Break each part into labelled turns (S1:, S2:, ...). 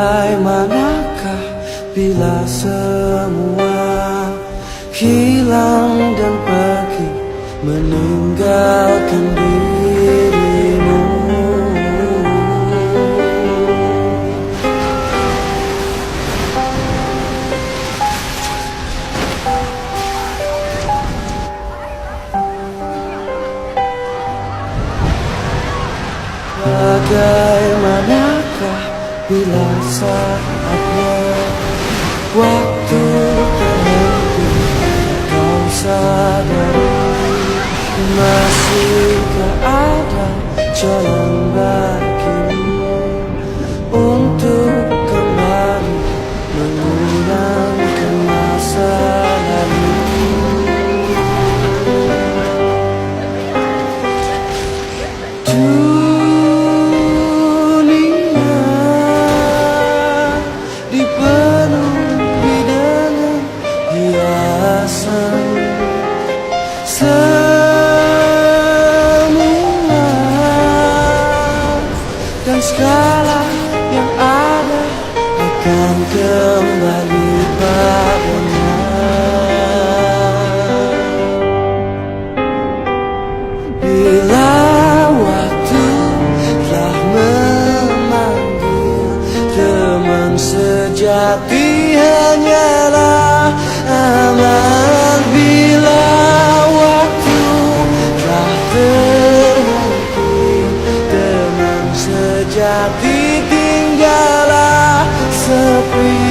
S1: Bagaimanakah bila semua hilang dan pergi meninggalkan dirimu? Bagaimanakah bila saatnya waktu terhenti, kau sadari masihkah ada jalan bagimu untuk kembali mengulangkan masa lalu. Dipenuhi dengan hiasan semua, dan segala yang ada akan kembali padanya. Bila waktu telah memanggil, teman sejati hanyalah aman. Bila waktu telah terhenti, teman sejati tinggallah sepi.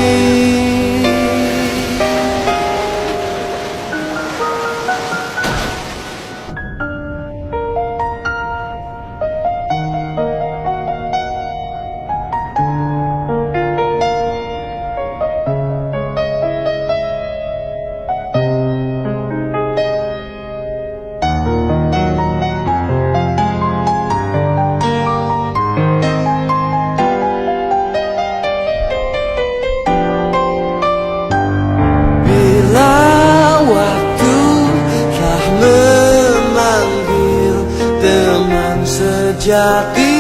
S1: Sejati